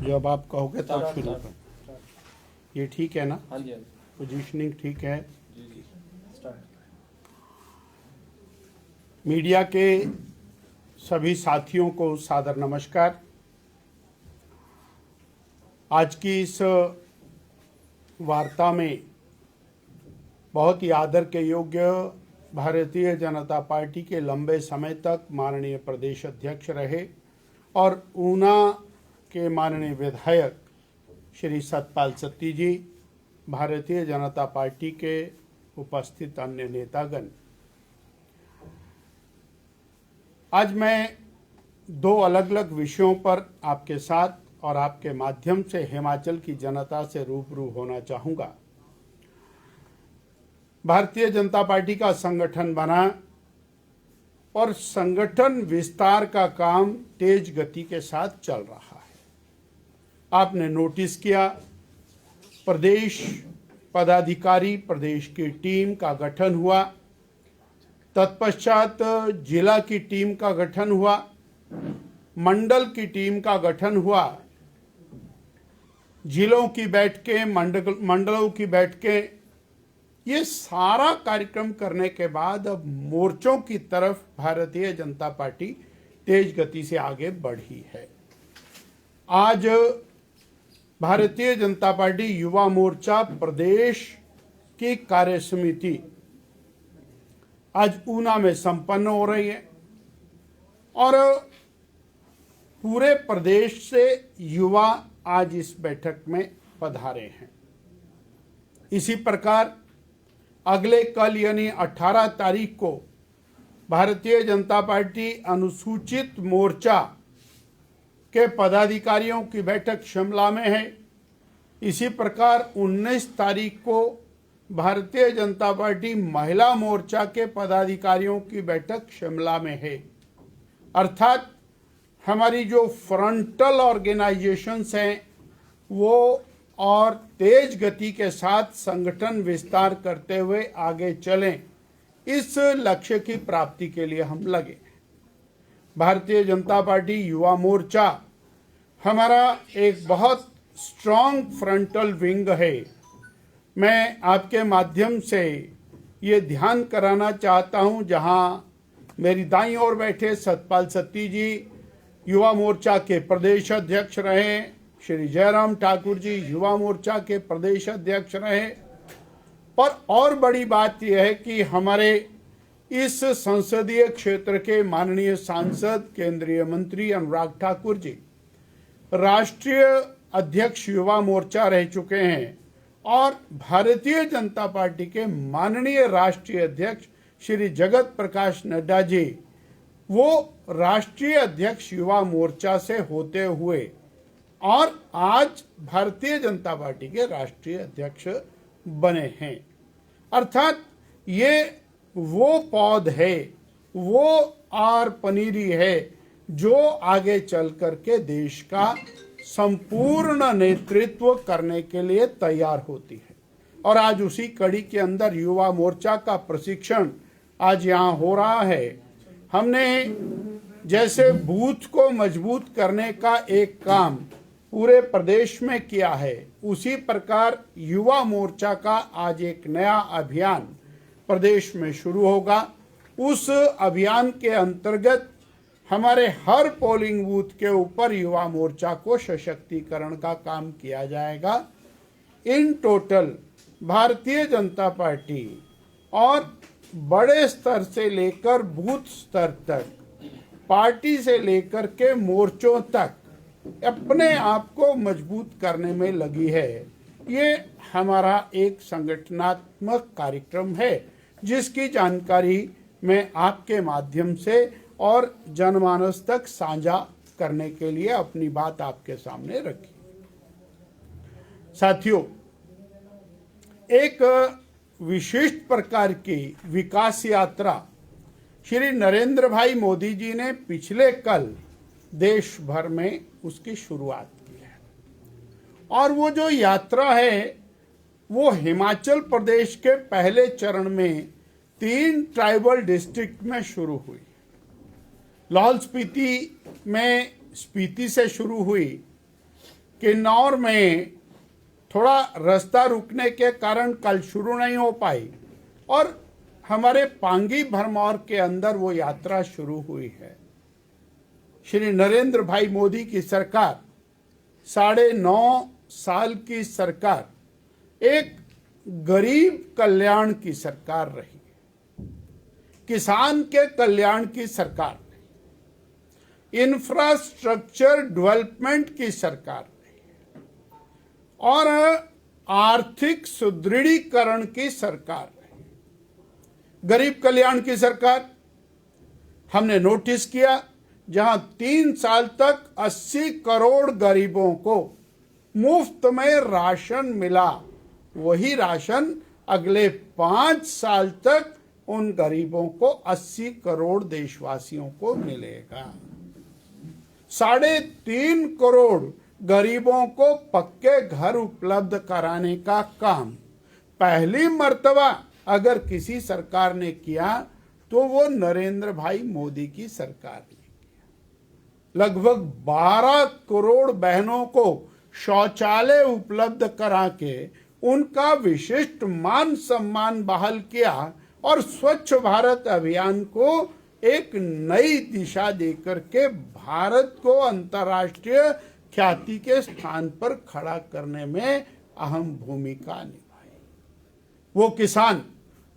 जब आप कहोगे तब शुरू कर। ये ठीक है ना? हाँ जी, पोजीशनिंग ठीक है? जी स्टार्ट। मीडिया के सभी साथियों को सादर नमस्कार। आज की इस वार्ता में बहुत ही आदर के योग्य भारतीय जनता पार्टी के लंबे समय तक माननीय प्रदेश अध्यक्ष रहे और ऊना के माननीय विधायक श्री सतपाल सत्ती जी, भारतीय जनता पार्टी के उपस्थित अन्य नेतागण, आज मैं दो अलग अलग विषयों पर आपके साथ और आपके माध्यम से हिमाचल की जनता से रूबरू होना चाहूँगा। भारतीय जनता पार्टी का संगठन बना और संगठन विस्तार का काम तेज गति के साथ चल रहा है। आपने नोटिस किया, प्रदेश पदाधिकारी प्रदेश की टीम का गठन हुआ, तत्पश्चात जिला की टीम का गठन हुआ, मंडल की टीम का गठन हुआ, जिलों की बैठकें, मंडलों की बैठकें, ये सारा कार्यक्रम करने के बाद अब मोर्चों की तरफ भारतीय जनता पार्टी तेज गति से आगे बढ़ी है। आज भारतीय जनता पार्टी युवा मोर्चा प्रदेश की कार्य समिति आज ऊना में संपन्न हो रही है और पूरे प्रदेश से युवा आज इस बैठक में पधारे हैं। इसी प्रकार अगले कल यानी 18 तारीख को भारतीय जनता पार्टी अनुसूचित मोर्चा के पदाधिकारियों की बैठक शिमला में है। इसी प्रकार 19 तारीख को भारतीय जनता पार्टी महिला मोर्चा के पदाधिकारियों की बैठक शिमला में है। अर्थात हमारी जो फ्रंटल ऑर्गेनाइजेशंस हैं वो और तेज गति के साथ संगठन विस्तार करते हुए आगे चलें, इस लक्ष्य की प्राप्ति के लिए हम लगे। भारतीय जनता पार्टी युवा मोर्चा हमारा एक बहुत स्ट्रॉन्ग फ्रंटल विंग है। मैं आपके माध्यम से ये ध्यान कराना चाहता हूं, जहां मेरी दाईं ओर बैठे सतपाल सत्ती जी युवा मोर्चा के प्रदेश अध्यक्ष रहे, श्री जयराम ठाकुर जी युवा मोर्चा के प्रदेश अध्यक्ष रहे। पर और बड़ी बात यह है कि हमारे इस संसदीय क्षेत्र के माननीय सांसद केंद्रीय मंत्री अनुराग ठाकुर जी राष्ट्रीय अध्यक्ष युवा मोर्चा रह चुके हैं और भारतीय जनता पार्टी के माननीय राष्ट्रीय अध्यक्ष श्री जगत प्रकाश नड्डा जी वो राष्ट्रीय अध्यक्ष युवा मोर्चा से होते हुए और आज भारतीय जनता पार्टी के राष्ट्रीय अध्यक्ष बने हैं। अर्थात ये वो पौध है, वो आर पनीरी है जो आगे चल करके देश का संपूर्ण नेतृत्व करने के लिए तैयार होती है। और आज उसी कड़ी के अंदर युवा मोर्चा का प्रशिक्षण आज यहाँ हो रहा है। हमने जैसे बूथ को मजबूत करने का एक काम पूरे प्रदेश में किया है, उसी प्रकार युवा मोर्चा का आज एक नया अभियान प्रदेश में शुरू होगा। उस अभियान के अंतर्गत हमारे हर पोलिंग बूथ के ऊपर युवा मोर्चा को सशक्तिकरण का काम किया जाएगा। In total Bharatiya Janata party और बड़े स्तर से लेकर बूथ स्तर तक, पार्टी से लेकर के मोर्चों तक अपने आप को मजबूत करने में लगी है। ये हमारा एक संगठनात्मक कार्यक्रम है जिसकी जानकारी मैं आपके माध्यम से और जनमानस तक साझा करने के लिए अपनी बात आपके सामने रखी। साथियों, एक विशिष्ट प्रकार की विकास यात्रा श्री नरेंद्र भाई मोदी जी ने पिछले कल देश भर में उसकी शुरुआत की है और वो जो यात्रा है वो हिमाचल प्रदेश के पहले चरण में 3 ट्राइबल डिस्ट्रिक्ट में शुरू हुई। लाहौल स्पीति में स्पीति से शुरू हुई, किन्नौर में थोड़ा रास्ता रुकने के कारण कल शुरू नहीं हो पाई, और हमारे पांगी भरमौर के अंदर वो यात्रा शुरू हुई है। श्री नरेंद्र भाई मोदी की सरकार 9.5 साल की सरकार एक गरीब कल्याण की सरकार रही, किसान के कल्याण की सरकार रही, इंफ्रास्ट्रक्चर डेवलपमेंट की सरकार रही और आर्थिक सुदृढ़ीकरण की सरकार रही। गरीब कल्याण की सरकार हमने नोटिस किया, जहां 3 साल तक 80 करोड़ गरीबों को मुफ्त में राशन मिला, वही राशन अगले 5 साल तक उन गरीबों को 80 करोड़ देशवासियों को मिलेगा। 3.5 करोड़ गरीबों को पक्के घर उपलब्ध कराने का काम पहली मर्तबा अगर किसी सरकार ने किया तो वो नरेंद्र भाई मोदी की सरकार ने किया। लगभग 12 करोड़ बहनों को शौचालय उपलब्ध करा के उनका विशिष्ट मान सम्मान बहाल किया और स्वच्छ भारत अभियान को एक नई दिशा देकर के भारत को अंतर्राष्ट्रीय ख्याति के स्थान पर खड़ा करने में अहम भूमिका निभाई। वो किसान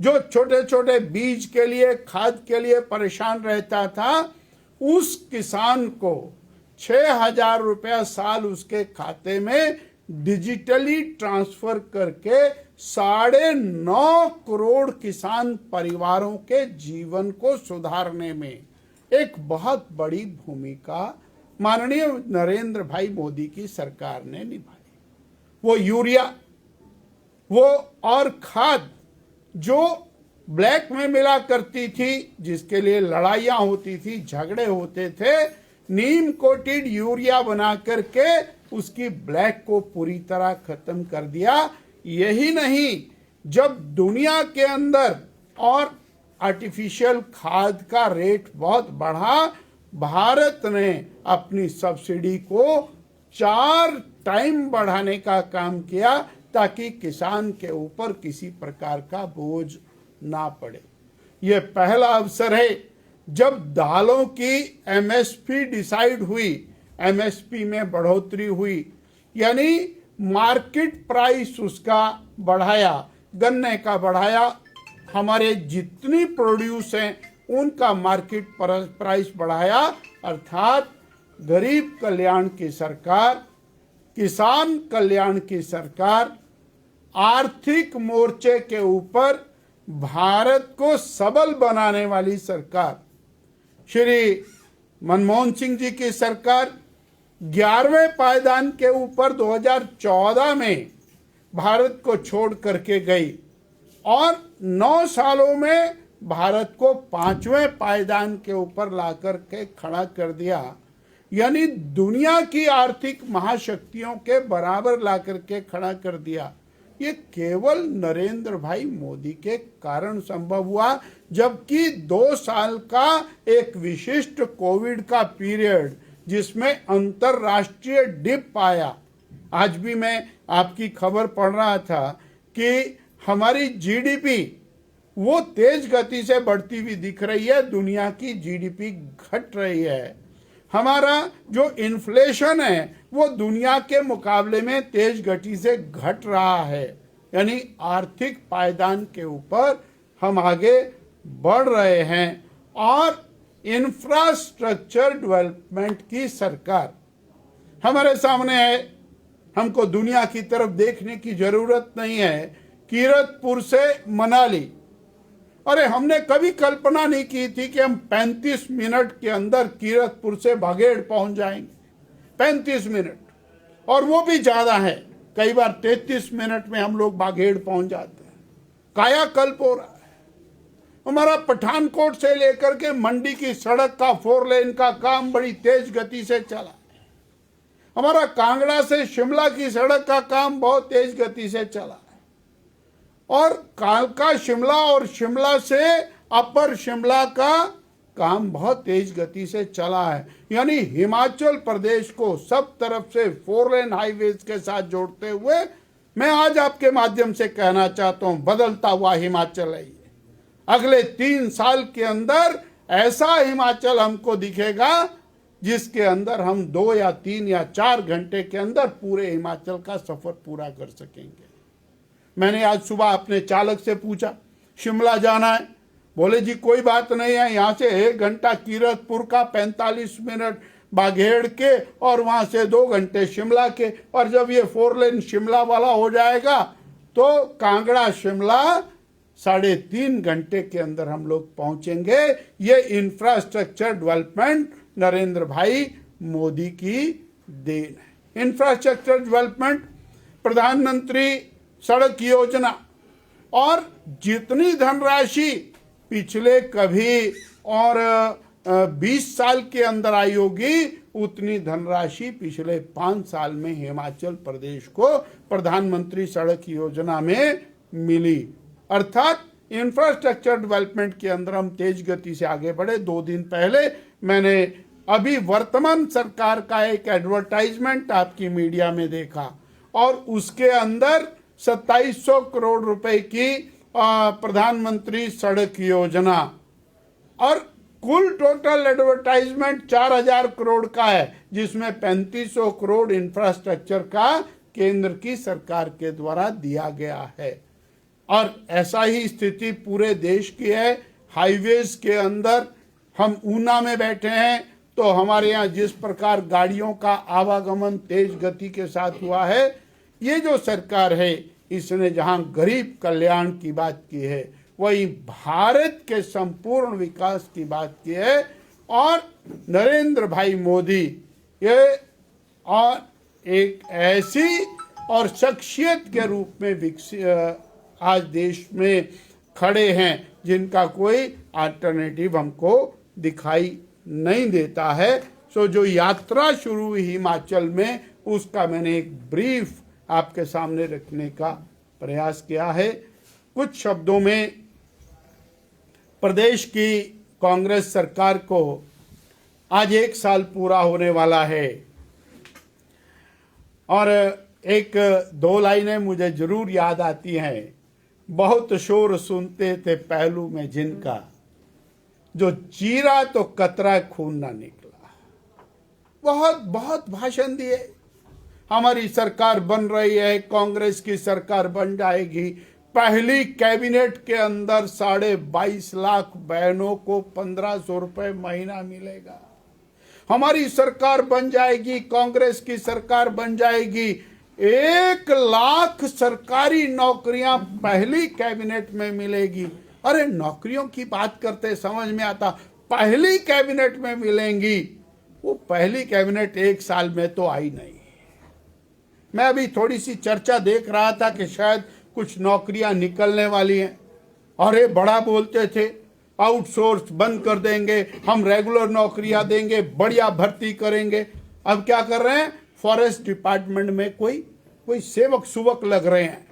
जो छोटे छोटे बीज के लिए, खाद के लिए परेशान रहता था, उस किसान को 6,000 रुपया साल उसके खाते में डिजिटली ट्रांसफर करके 9.5 करोड़ किसान परिवारों के जीवन को सुधारने में एक बहुत बड़ी भूमिका माननीय नरेंद्र भाई मोदी की सरकार ने निभाई। वो यूरिया, वो और खाद जो ब्लैक में मिला करती थी, जिसके लिए लड़ाइयां होती थी, झगड़े होते थे, नीम कोटेड यूरिया बना करके उसकी ब्लैक को पूरी तरह खत्म कर दिया। यही नहीं, जब दुनिया के अंदर और आर्टिफिशियल खाद का रेट बहुत बढ़ा, भारत ने अपनी सब्सिडी को 4 टाइम बढ़ाने का काम किया ताकि किसान के ऊपर किसी प्रकार का बोझ ना पड़े। यह पहला अवसर है जब दालों की एमएसपी डिसाइड हुई, एमएसपी में बढ़ोतरी हुई, यानी मार्केट प्राइस उसका बढ़ाया, गन्ने का बढ़ाया, हमारे जितनी प्रोड्यूस हैं उनका मार्केट प्राइस बढ़ाया। अर्थात गरीब कल्याण की सरकार, किसान कल्याण की सरकार, आर्थिक मोर्चे के ऊपर भारत को सबल बनाने वाली सरकार, श्री मनमोहन सिंह जी की सरकार 11वें पायदान के ऊपर 2014 में भारत को छोड़ करके गई और 9 सालों में भारत को 5वें पायदान के ऊपर लाकर के खड़ा कर दिया, यानी दुनिया की आर्थिक महाशक्तियों के बराबर लाकर के खड़ा कर दिया। ये केवल नरेंद्र भाई मोदी के कारण संभव हुआ, जबकि 2 साल का एक विशिष्ट कोविड का पीरियड जिसमें अंतरराष्ट्रीय डिप आया। आज भी मैं आपकी खबर पढ़ रहा था कि हमारी जीडीपी वो तेज गति से बढ़ती हुई दिख रही है, दुनिया की जीडीपी घट रही है। हमारा जो इन्फ्लेशन है वो दुनिया के मुकाबले में तेज गति से घट रहा है, यानी आर्थिक पायदान के ऊपर हम आगे बढ़ रहे हैं। और इंफ्रास्ट्रक्चर डेवलपमेंट की सरकार हमारे सामने है, हमको दुनिया की तरफ देखने की जरूरत नहीं है। कीरतपुर से मनाली, अरे हमने कभी कल्पना नहीं की थी कि हम 35 मिनट के अंदर कीरतपुर से बागेड़ पहुंच जाएंगे। 35 मिनट, और वो भी ज्यादा है, कई बार 33 मिनट में हम लोग बागेड़ पहुंच जाते हैं। कायाकल्प हो रहा है। हमारा पठानकोट से लेकर के मंडी की सड़क का 4 लेन का काम बड़ी तेज गति से चला। हमारा कांगड़ा से शिमला की सड़क का काम बहुत तेज गति से चला है। और कालका शिमला और शिमला से अपर शिमला का काम बहुत तेज गति से चला है। यानी हिमाचल प्रदेश को सब तरफ से 4 लेन हाईवेज के साथ जोड़ते हुए मैं आज आपके माध्यम से कहना चाहता हूं, बदलता हुआ हिमाचल है ये। अगले 3 साल के अंदर ऐसा हिमाचल हमको दिखेगा जिसके अंदर हम 2 या 3 या 4 घंटे के अंदर पूरे हिमाचल का सफर पूरा कर सकेंगे। मैंने आज सुबह अपने चालक से पूछा, शिमला जाना है? बोले जी कोई बात नहीं है, यहाँ से 1 घंटा कीरतपुर का, 45 मिनट बाघेड़ के, और वहां से 2 घंटे शिमला के। और जब ये 4 लेन शिमला वाला हो जाएगा तो कांगड़ा शिमला 3.5 घंटे के अंदर हम लोग पहुंचेंगे। ये इंफ्रास्ट्रक्चर डेवलपमेंट नरेंद्र भाई मोदी की देन है। इंफ्रास्ट्रक्चर डेवलपमेंट, प्रधानमंत्री सड़क योजना, और जितनी धनराशि पिछले कभी और 20 साल के अंदर आई होगी उतनी धनराशि पिछले 5 साल में हिमाचल प्रदेश को प्रधानमंत्री सड़क योजना में मिली। अर्थात इंफ्रास्ट्रक्चर डेवलपमेंट के अंदर हम तेज गति से आगे बढ़े। 2 दिन पहले मैंने अभी वर्तमान सरकार का एक एडवर्टाइजमेंट आपकी मीडिया में देखा और उसके अंदर 2700 करोड़ रुपए की प्रधानमंत्री सड़क योजना, और कुल टोटल एडवर्टाइजमेंट 4000 करोड़ का है, जिसमें 3500 करोड़ इंफ्रास्ट्रक्चर का केंद्र की सरकार के द्वारा दिया गया है। और ऐसा ही स्थिति पूरे देश की है। हाईवेज के अंदर हम ऊना में बैठे हैं तो हमारे यहाँ जिस प्रकार गाड़ियों का आवागमन तेज गति के साथ हुआ है, ये जो सरकार है इसने जहां गरीब कल्याण की बात की है वही भारत के संपूर्ण विकास की बात की है। और नरेंद्र भाई मोदी ये और एक ऐसी और शख्सियत के रूप में विकसित आज देश में खड़े हैं जिनका कोई अल्टरनेटिव हमको दिखाई नहीं देता है। सो जो यात्रा शुरू हुई हिमाचल में उसका मैंने एक ब्रीफ आपके सामने रखने का प्रयास किया है। कुछ शब्दों में प्रदेश की कांग्रेस सरकार को आज 1 साल पूरा होने वाला है और 1-2 लाइनें मुझे जरूर याद आती हैं। बहुत शोर सुनते थे पहलू में जिनका, जो चीरा तो कतरा खून ना निकला। बहुत बहुत भाषण दिए, हमारी सरकार बन रही है, कांग्रेस की सरकार बन जाएगी, पहली कैबिनेट के अंदर 22.5 लाख बहनों को 1500 रुपए महीना मिलेगा, हमारी सरकार बन जाएगी, कांग्रेस की सरकार बन जाएगी, 1 लाख सरकारी नौकरियां पहली कैबिनेट में मिलेगी। अरे नौकरियों की बात करते समझ में आता, पहली कैबिनेट में मिलेंगी। वो पहली कैबिनेट 1 साल में तो आई नहीं। मैं अभी थोड़ी सी चर्चा देख रहा था कि शायद कुछ नौकरियां निकलने वाली हैं। अरे बड़ा बोलते थे आउटसोर्स बंद कर देंगे, हम रेगुलर नौकरियां देंगे, बढ़िया भर्ती करेंगे। अब क्या कर रहे हैं, फॉरेस्ट डिपार्टमेंट में कोई सेवक सुवक लग रहे हैं।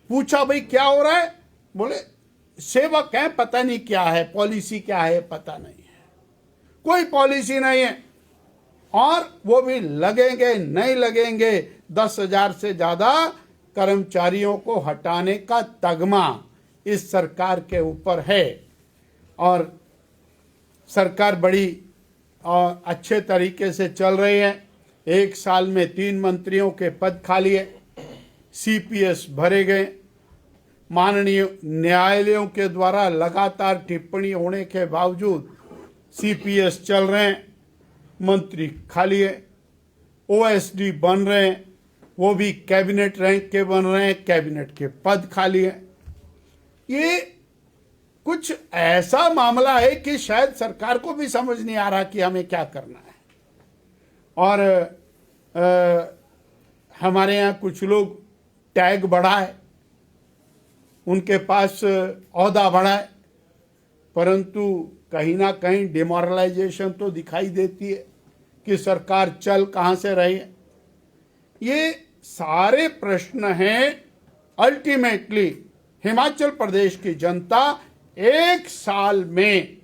पूछा भाई क्या हो रहा है, बोले सेवक है, पता नहीं क्या है, पॉलिसी क्या है पता नहीं है, कोई पॉलिसी नहीं है। और वो भी लगेंगे नहीं लगेंगे, 10,000 से ज्यादा कर्मचारियों को हटाने का तगमा इस सरकार के ऊपर है। और सरकार बड़ी और अच्छे तरीके से चल रही है। 1 साल में 3 मंत्रियों के पद खाली है, सीपीएस भरे गए, माननीय न्यायालयों के द्वारा लगातार टिप्पणी होने के बावजूद सीपीएस चल रहे हैं, मंत्री खाली है, ओएसडी बन रहे हैं, वो भी कैबिनेट रैंक के बन रहे हैं, कैबिनेट के पद खाली है। ये कुछ ऐसा मामला है कि शायद सरकार को भी समझ नहीं आ रहा कि हमें क्या करना है। और हमारे यहाँ कुछ लोग टैग बढ़ा है, उनके पास ओहदा बढ़ा है, परंतु कहीं ना कहीं डिमोरलाइजेशन तो दिखाई देती है कि सरकार चल कहाँ से रही है। ये सारे प्रश्न हैं अल्टीमेटली हिमाचल प्रदेश की जनता 1 साल में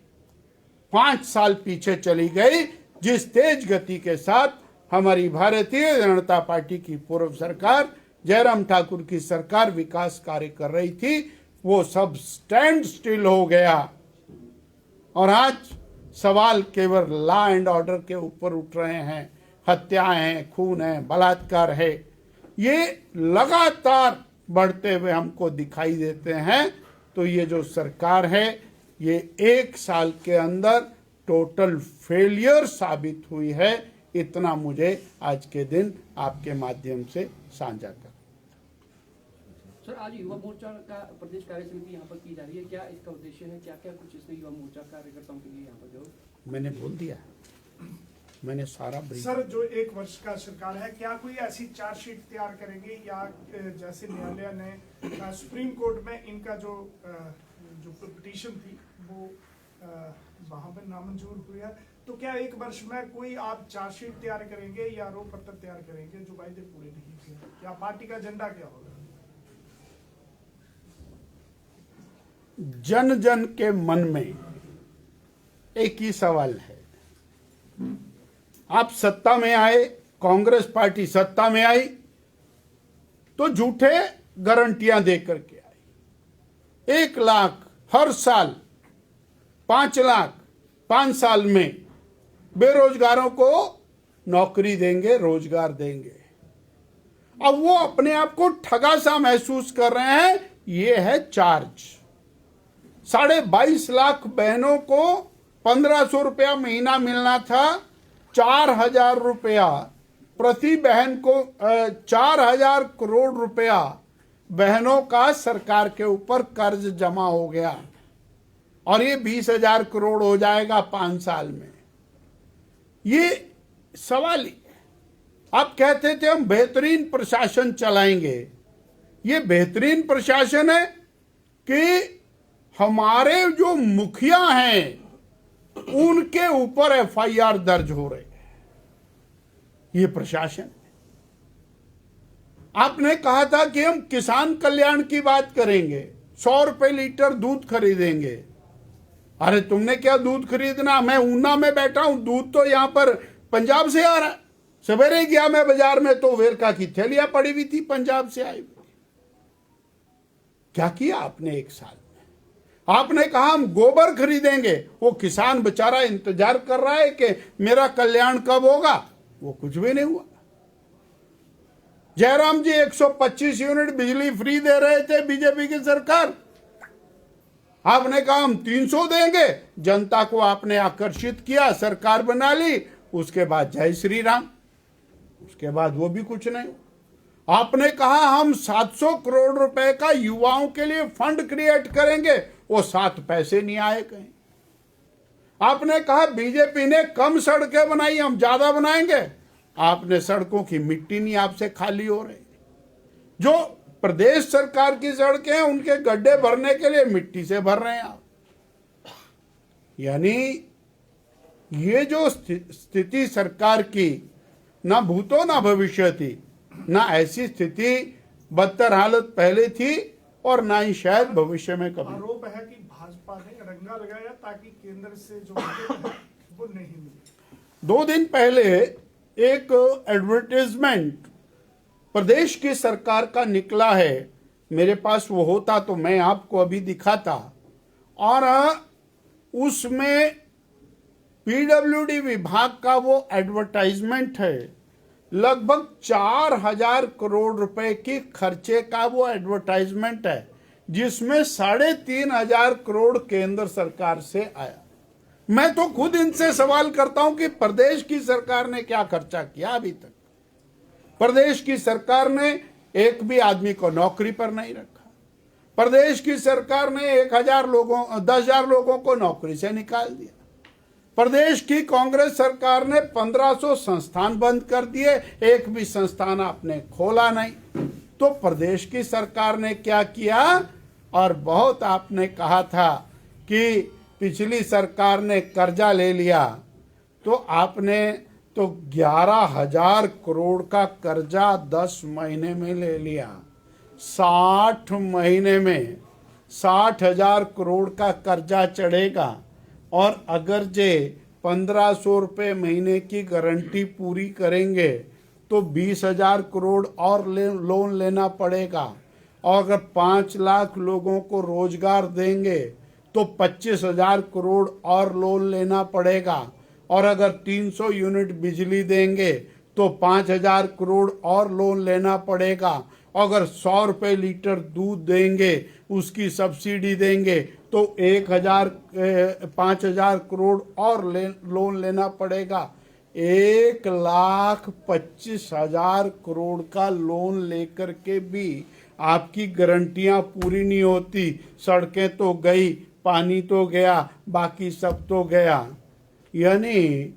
5 साल पीछे चली गई। जिस तेज गति के साथ हमारी भारतीय जनता पार्टी की पूर्व सरकार, जयराम ठाकुर की सरकार विकास कार्य कर रही थी, वो सब स्टैंड स्टिल हो गया। और आज सवाल केवल लॉ एंड ऑर्डर के ऊपर उठ रहे हैं। हत्याएं हैं, खून है, बलात्कार है, ये लगातार बढ़ते हुए हमको दिखाई देते हैं। तो ये जो सरकार है, ये 1 साल के अंदर टोटल फेलियर साबित हुई है। इतना मुझे आज के दिन आपके माध्यम से साझा कर। सर, आज युवा मोर्चा का प्रदेश कार्य समिति यहाँ पर की जा रही है, क्या इसका उद्देश्य है, क्या क्या कुछ इसमें युवा मोर्चा कार्यकर्ताओं के लिए यहाँ पर जो मैंने बोल दिया, मैंने सारा सर, जो 1 वर्ष का सरकार है, क्या कोई ऐसी चार्जशीट तैयार करेंगे या जैसे न्यायालय ने सुप्रीम कोर्ट में इनका जो पिटीशन थी वो वहां पर नामंजूर हुई है, तो क्या 1 वर्ष में कोई आप चार्जशीट तैयार करेंगे या आरोप पत्र तैयार करेंगे जो वायदे पूरे नहीं किए, या पार्टी का एजेंडा क्या होगा? जन जन के मन में एक ही सवाल है। आप सत्ता में आए, कांग्रेस पार्टी सत्ता में आई तो झूठे गारंटियां देकर के आई। 1 लाख हर साल, 5 लाख 5 साल में बेरोजगारों को नौकरी देंगे, रोजगार देंगे। अब वो अपने आप को ठगा सा महसूस कर रहे हैं। ये है चार्ज। 22.5 लाख बहनों को 1500 रुपया महीना मिलना था, 4000 रुपया प्रति बहन को, 4000 करोड़ रुपया बहनों का सरकार के ऊपर कर्ज जमा हो गया और ये 20,000 करोड़ हो जाएगा 5 साल में। ये सवाल ही आप कहते थे हम बेहतरीन प्रशासन चलाएंगे। ये बेहतरीन प्रशासन है कि हमारे जो मुखिया हैं उनके ऊपर एफआईआर दर्ज हो रहे हैं? ये प्रशासन है। आपने कहा था कि हम किसान कल्याण की बात करेंगे, 100 रुपए लीटर दूध खरीदेंगे। अरे तुमने क्या दूध खरीदना? मैं ऊना में बैठा हूं, दूध तो यहां पर पंजाब से आ रहा है। सवेरे गया मैं बाजार में तो वेरका की थैलियां पड़ी हुई थी, पंजाब से आई हुई। क्या किया आपने 1 साल में? आपने कहा हम गोबर खरीदेंगे। वो किसान बेचारा इंतजार कर रहा है कि मेरा कल्याण कब होगा, वो कुछ भी नहीं हुआ। जयराम जी 125 यूनिट बिजली फ्री दे रहे थे बीजेपी की सरकार, आपने कहा हम 300 देंगे। जनता को आपने आकर्षित किया, सरकार बना ली, उसके बाद जय श्री राम, उसके बाद वो भी कुछ नहीं। आपने कहा हम 700 करोड़ रुपए का युवाओं के लिए फंड क्रिएट करेंगे, वो 7 पैसे नहीं आए कहीं। आपने कहा बीजेपी ने कम सड़कें बनाई, हम ज्यादा बनाएंगे। आपने सड़कों की मिट्टी नहीं आपसे खाली हो रही। जो प्रदेश सरकार की सड़कें हैं उनके गड्ढे भरने के लिए मिट्टी से भर रहे हैं आप। यानी ये जो स्थिति सरकार की ना भूतो ना भविष्य थी, ना ऐसी स्थिति बदतर हालत पहले थी और ना ही शायद भविष्य में कभी। आरोप है कि भाजपा ने रंगा लगाया ताकि केंद्र से जो वो नहीं मिले। 2 दिन पहले एक एडवर्टाइजमेंट प्रदेश की सरकार का निकला है, मेरे पास वो होता तो मैं आपको अभी दिखाता। और उसमें पीडब्ल्यूडी विभाग का वो एडवर्टाइजमेंट है। लगभग 4000 करोड़ रुपए की खर्चे का वो एडवर्टाइजमेंट है, जिसमें 3500 करोड़ केंद्र सरकार से आया। मैं तो खुद इनसे सवाल करता हूं कि प्रदेश की सरकार ने क्या खर्चा किया अभी तक? प्रदेश की सरकार ने एक भी आदमी को नौकरी पर नहीं रखा। प्रदेश की सरकार ने 10,000 लोगों को नौकरी से निकाल दिया। प्रदेश की कांग्रेस सरकार ने 1500 संस्थान बंद कर दिए, एक भी संस्थान आपने खोला नहीं। तो प्रदेश की सरकार ने क्या किया? और बहुत आपने कहा था कि पिछली सरकार ने कर्जा ले लिया, तो आपने तो 11,000 करोड़ का कर्जा 10 महीने में ले लिया। 60 महीने में 60,000 करोड़ का कर्जा चढ़ेगा और अगर जे 1,500 रुपये महीने की गारंटी पूरी करेंगे तो 20,000 करोड़ और लोन लेना पड़ेगा और अगर 5 लाख लोगों को रोजगार देंगे तो 25,000 करोड़ और लोन लेना पड़ेगा और अगर 300 यूनिट बिजली देंगे तो 5,000 करोड़ और लोन लेना पड़ेगा। अगर 100 रुपये लीटर दूध देंगे, उसकी सब्सिडी देंगे तो 5,000 करोड़ और लोन लेना पड़ेगा। 1,25,000 करोड़ का लोन लेकर के भी आपकी गारंटियां पूरी नहीं होती। सड़कें तो गई, पानी तो गया, बाकी सब तो गया। यानी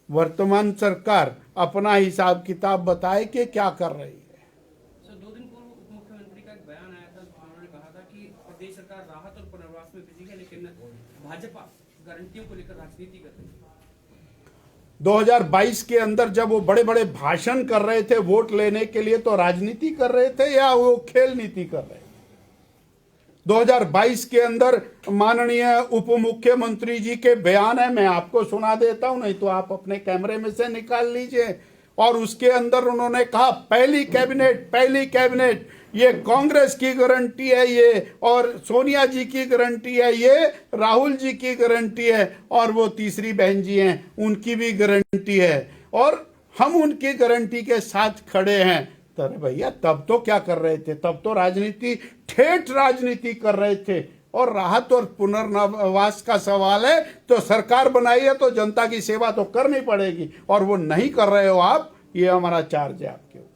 वर्तमान सरकार अपना हिसाब किताब बताए कि क्या कर रही है। सर 2 दिन पूर्व उप मुख्यमंत्री का एक बयान आया था, उन्होंने कहा था कि प्रदेश सरकार राहत और पुनर्वास में बिजी है, लेकिन भाजपा गारंटियों को लेकर राजनीति कर रही है। 2022 के अंदर जब वो बड़े बड़े भाषण कर रहे थे वोट लेने के लिए, तो राजनीति कर रहे थे या वो खेल नीति कर रहे थे? 2022 के अंदर माननीय उप मुख्यमंत्री जी के बयान है, मैं आपको सुना देता हूं, नहीं तो आप अपने कैमरे में से निकाल लीजिए। और उसके अंदर उन्होंने कहा पहली कैबिनेट ये कांग्रेस की गारंटी है ये, और सोनिया जी की गारंटी है ये, राहुल जी की गारंटी है, और वो तीसरी बहन जी हैं उनकी भी गारंटी है, और हम उनकी गारंटी के साथ खड़े हैं। तो भैया तब तो क्या कर रहे थे? तब तो राजनीति, ठेठ राजनीति कर रहे थे। और राहत और पुनर्वास का सवाल है तो सरकार बनाई है तो जनता की सेवा तो करनी पड़ेगी, और वो नहीं कर रहे हो आप, ये हमारा चार्ज है आपके ऊपर।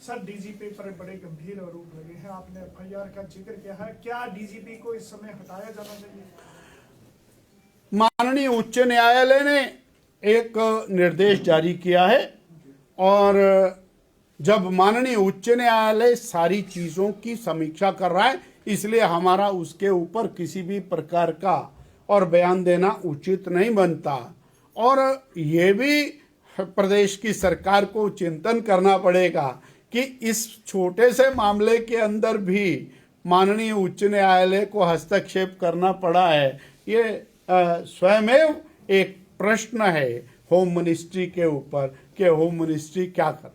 सर डीजीपी पर बड़े गंभीर आरोप लगे हैं, आपने एफआईआर का जिक्र किया है, क्या डीजीपी को इस समय हटाया जाना चाहिए? माननीय उच्च न्यायालय ने एक निर्देश जारी किया है, और जब माननीय उच्च न्यायालय सारी चीजों की समीक्षा कर रहा है, इसलिए हमारा उसके ऊपर किसी भी प्रकार का और बयान देना उचित नहीं बनता। और ये भी प्रदेश की सरकार को चिंतन करना पड़ेगा कि इस छोटे से मामले के अंदर भी माननीय उच्च न्यायालय को हस्तक्षेप करना पड़ा है। ये स्वयमेव एक प्रश्न है होम मिनिस्ट्री के ऊपर कि होम मिनिस्ट्री क्या कर